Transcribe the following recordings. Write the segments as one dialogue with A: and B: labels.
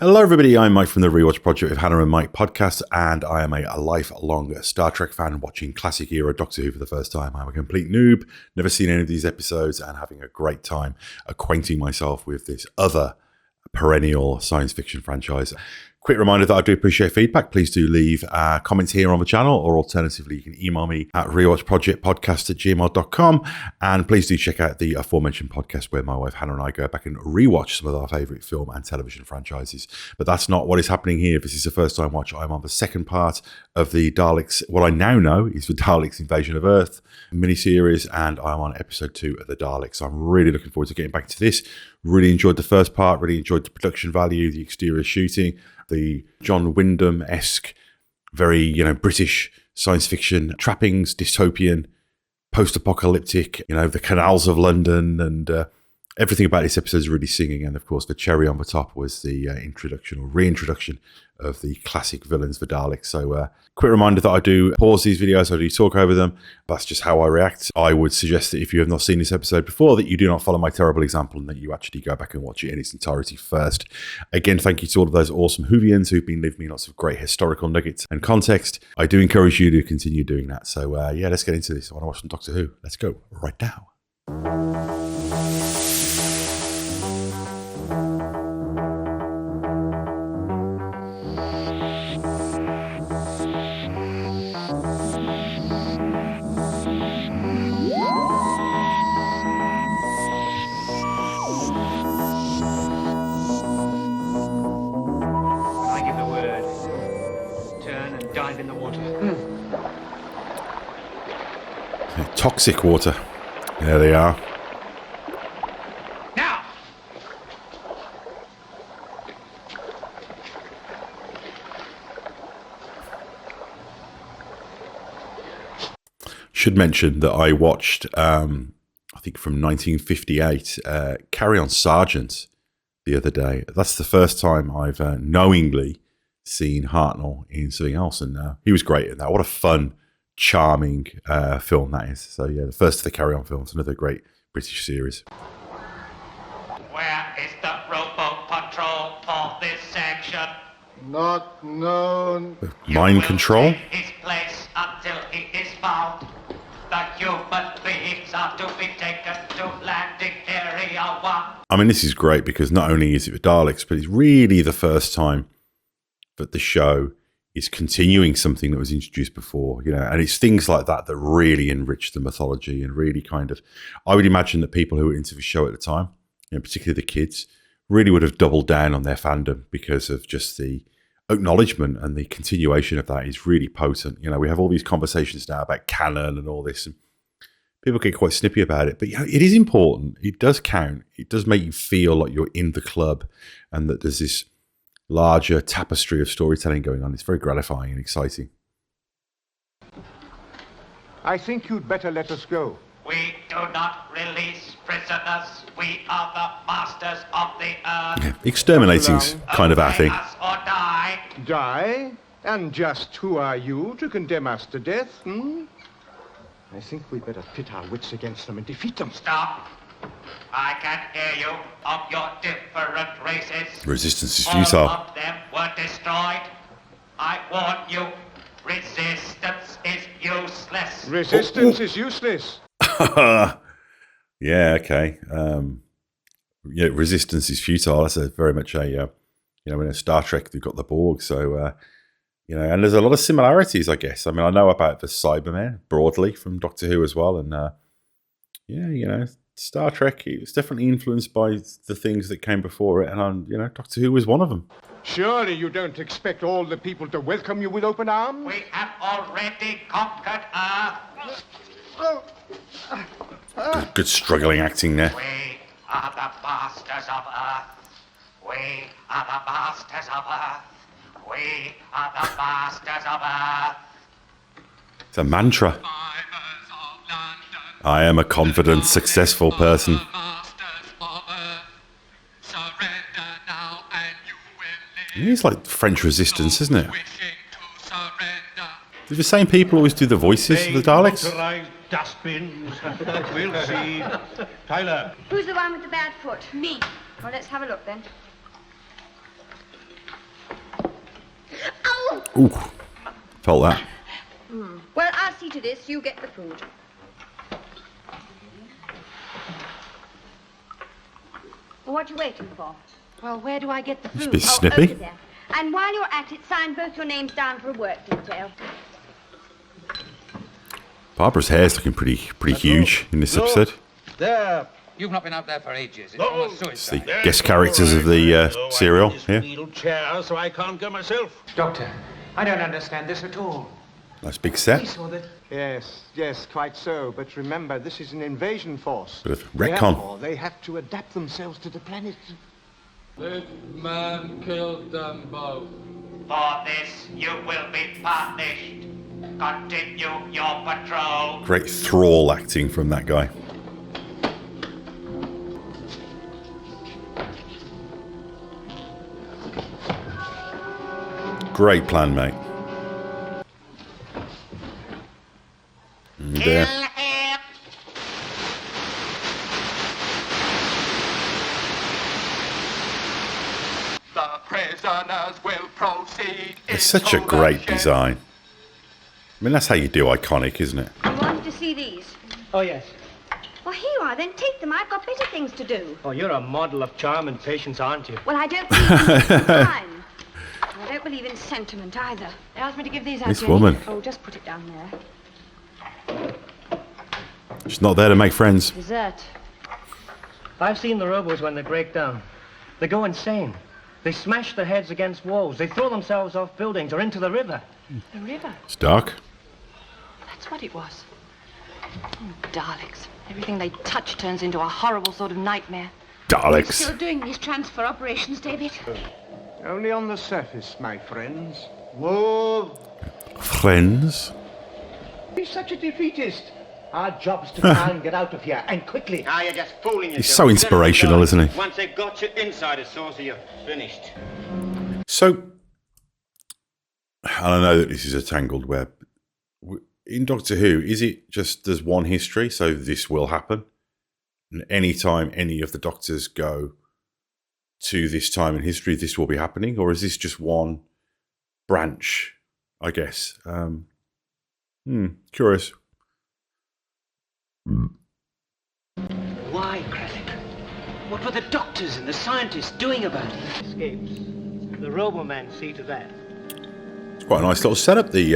A: Hello everybody, I'm Mike from the Rewatch Project with Hannah and Mike podcast, and I am a lifelong Star Trek fan watching classic era Doctor Who for the first time. I'm a complete noob, never seen any of these episodes, and having a great time acquainting myself with this other perennial science fiction franchise. Quick reminder that I do appreciate feedback. Please do leave comments here on the channel, or alternatively, you can email me at rewatchprojectpodcast@gmail.com. And please do check out the aforementioned podcast where my wife Hannah and I go back and rewatch some of our favourite film and television franchises. But that's not what is happening here. If this is a first time watch, I'm on the second part of the Daleks, what I now know is the Daleks Invasion of Earth miniseries, and I'm on episode 2 of the Daleks. So I'm really looking forward to getting back to this. Really enjoyed the first part, really enjoyed the production value, the exterior shooting, the John Wyndham-esque, very, British science fiction trappings, dystopian, post-apocalyptic, the canals of London, and everything about this episode is really singing. And of course, the cherry on the top was the introduction or reintroduction of the classic villains, the Daleks. So quick reminder that I do pause these videos, I do talk over them. That's just how I react. I would suggest that if you have not seen this episode before, that you do not follow my terrible example and that you actually go back and watch it in its entirety first. Again, thank you to all of those awesome Whovians who've been leaving me lots of great historical nuggets and context. I do encourage you to continue doing that. So yeah, let's get into this. I want to watch some Doctor Who. Let's go right now. Toxic water. There they are.
B: Now.
A: Should mention that I watched, I think from 1958, Carry On Sergeant the other day. That's the first time I've knowingly seen Hartnell in something else, and he was great in that. What a fun, charming film that is. So yeah, the first of the Carry On films, another great British series.
B: Where is the rowboat patrol for this section?
C: Not known.
A: Mind control?
B: His place until he is found. The human beings are to be taken to landing area 1.
A: I mean, this is great because not only is it the Daleks, but it's really the first time that the show is continuing something that was introduced before, and it's things like that that really enrich the mythology and really kind of, I would imagine that people who were into the show at the time, particularly the kids, really would have doubled down on their fandom because of just the acknowledgement, and the continuation of that is really potent. We have all these conversations now about canon and all this, and people get quite snippy about it, but it is important. It does count. It does make you feel like you're in the club and that there's this larger tapestry of storytelling going on. It's very gratifying and exciting.
C: I think you'd better let us go.
B: We do not release prisoners. We are the masters of the earth.
A: Yeah, exterminating's kind of our thing.
B: Obey us or die.
C: Die? And just who are you to condemn us to death, I think we'd better pit our wits against them and defeat them.
B: Stop. I can hear you of your different races.
A: Resistance is futile.
B: All of them were destroyed. I warn you, resistance is useless.
C: Resistance is useless.
A: Yeah, okay. Yeah, resistance is futile. That's very much a, in Star Trek, they've got the Borg. So, and there's a lot of similarities, I guess. I mean, I know about the Cybermen broadly from Doctor Who as well. And, Star Trek, it was definitely influenced by the things that came before it, and Doctor Who was one of them.
C: Surely you don't expect all the people to welcome you with open arms?
B: We have already conquered Earth.
A: Good struggling acting there.
B: We are the masters of Earth. We are the masters of Earth. We are the masters of Earth.
A: It's a mantra. I am a confident, successful person. It's like French resistance, isn't it? Do the same people always do the voices of the Daleks?
D: Dustbins. We'll see. Tyler.
E: Who's the one with the bad foot? Me. Well, let's have a look then. Oh!
A: Ooh, felt that.
E: Well, I'll see to this. You get the food. Well, what are you waiting for?
F: Well, where do I get the
A: It's a
F: food?
A: bit snippy.
E: Over there. And while you're at it, sign both your names down for a work detail.
A: Barbara's hair's looking pretty huge in this episode.
C: There.
B: You've not been out there for ages. It's
D: No.
B: almost
A: It's the
B: suicide.
A: guest characters of the serial here.
D: Wheelchair, so I can't go myself.
G: Doctor, I don't understand this at all.
A: Nice big
G: We
A: set.
G: saw that.
C: Yes, quite so. But remember, this is an invasion force.
A: Bit of retcon.
C: Therefore, they have to adapt themselves to the planet.
H: This man killed them both.
B: For this, you will be punished. Continue your patrol.
A: Great thrall acting from that guy. Great plan, mate. There.
B: Kill him.
H: The prisoners will proceed.
A: It's such a great design. I mean, that's how you do iconic, isn't it?
E: You wanted to see these?
G: Oh, yes.
E: Well, here you are, then take them. I've got better things to do.
G: Oh, you're a model of charm and patience, aren't you?
E: Well, I don't believe in time. I don't believe in sentiment either.
F: They asked me to give these out.
A: This
F: Jenny.
A: woman.
E: Oh, just put it down there.
A: She's not there to make friends.
E: Dessert.
G: I've seen the robos when they break down. They go insane. They smash their heads against walls. They throw themselves off buildings or into the river.
F: The river.
A: It's dark.
F: That's what it was. Oh, Daleks. Everything they touch turns into a horrible sort of nightmare.
A: Daleks.
E: Still doing these transfer operations, David?
C: Only on the surface, my friends. Whoa!
A: Friends.
C: He's such a defeatist. Our job's to try and get out of here, and quickly.
I: Ah, you're just fooling yourself.
A: He's so inspirational, isn't he?
I: Once they've got you inside a saucer, you're finished.
A: So, I know that this is a tangled web. In Doctor Who, is it just there's one history, so this will happen? And any time any of the Doctors go to this time in history, this will be happening? Or is this just one branch, I guess? Curious.
G: Why, Craddock? What were the doctors and the scientists doing about it? Escapes. The robomen see to that.
A: It's quite a nice little setup the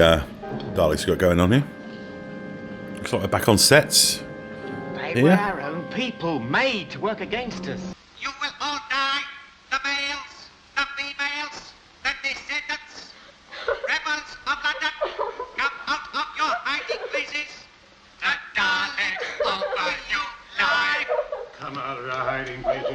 A: Daleks got going on here. Looks like we're back on sets.
C: They were our own people, made to work against us.
B: You will all die. The males, the females, the descendants. Rebels of London, come out of your hiding places. The Daleks over you lie.
D: Come out of the hiding places.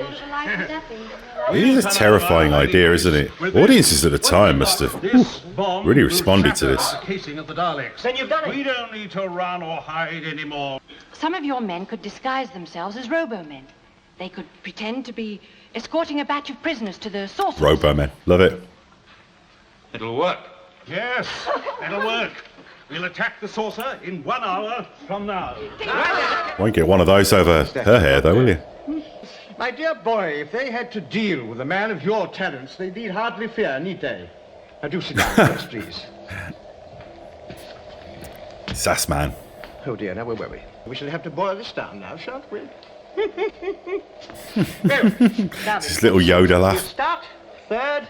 A: It is a terrifying idea, isn't it? Audiences at the time must have
D: This bomb
A: really
D: will
A: responded to
D: shatter
A: this.
D: the casing of the Daleks.
G: Then you've done it.
D: We don't need to run or hide anymore.
F: Some of your men could disguise themselves as robo-men. They could pretend to be escorting a batch of prisoners to the saucer.
A: Robo-men. Love it.
I: It'll work.
D: Yes, it'll work. We'll attack the saucer in 1 hour from now.
A: Won't get one of those over her hair, though, will you?
C: My dear boy, if they had to deal with a man of your talents, they need hardly fear, need they? Now do sit down, first, please.
A: Sass man.
C: Oh dear, now where were we? We shall have to boil this down now, shan't we?
A: This little Yoda
C: You
A: laugh.
C: start. Third.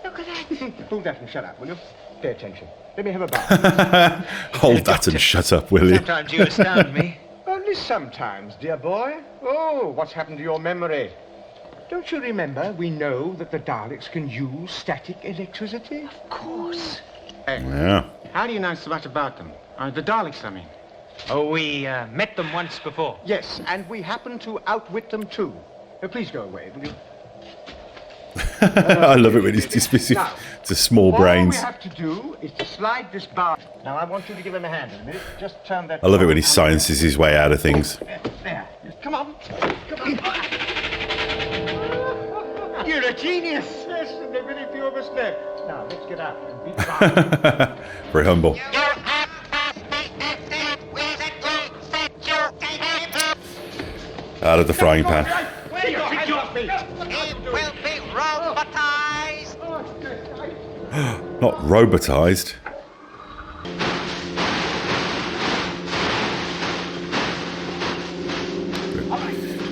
E: Look at that.
C: Hold that and shut up, will you? Pay attention. Let me have a bath.
A: Hold that and shut up, will you?
G: Sometimes you astound me.
C: Only sometimes, dear boy. Oh, what's happened to your memory? Don't you remember we know that the Daleks can use static electricity?
G: Of course.
A: Yeah.
I: How do you know so much about them? The Daleks, I mean.
G: Oh, we met them once before.
C: Yes, and we happen to outwit them too. Please go away, will you?
A: I love it when he's dismissive to small brains.
C: All we have to do is to slide this bar. Now, I want you to give him a hand in a minute. Just turn that...
A: I love it when he sciences his way out of things.
C: There. Come on. Come on. You're a genius. Yes, and there are very few of us left. Now, let's get out and beat the
A: Very humble.
B: You have passed me and said we said you said you
A: Out of the frying pan.
C: Take your hands off me.
B: He will be robotized.
A: Not robotized.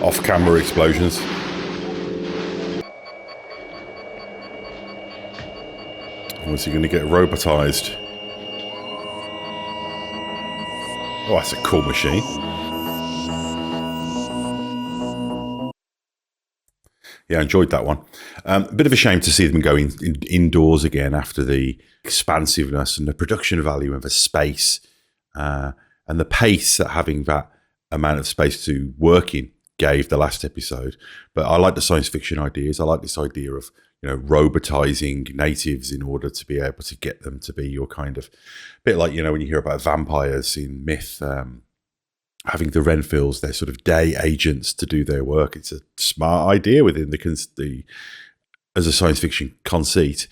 A: Off-camera explosions. Was he going to get robotized? Oh, that's a cool machine. Yeah, I enjoyed that one. A bit of a shame to see them going indoors again after the expansiveness and the production value of the space and the pace that having that amount of space to work in gave the last episode. But I like the science fiction ideas. I like this idea of, you know, robotizing natives in order to be able to get them to be your kind of bit like, you know, when you hear about vampires in myth, having the Renfills, they're sort of day agents to do their work. It's a smart idea within the as a science fiction conceit.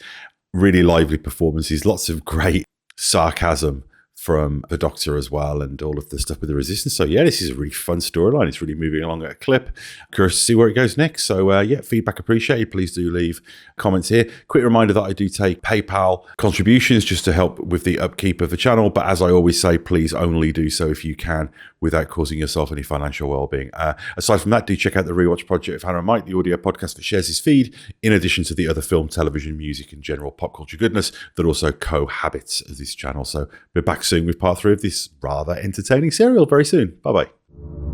A: Really lively performances, lots of great sarcasm from the Doctor as well, and all of the stuff with the Resistance. So yeah, this is a really fun storyline. It's really moving along at a clip. Curious to see where it goes next. So yeah, feedback appreciated. Please do leave comments here. Quick reminder that I do take PayPal contributions just to help with the upkeep of the channel. But as I always say, please only do so if you can without causing yourself any financial well-being. Aside from that, do check out the Rewatch Project with Hannah and Mike, the audio podcast that shares his feed, in addition to the other film, television, music, and general pop culture goodness that also cohabits this channel. So we're back soon with part 3 of this rather entertaining serial very soon. Bye-bye.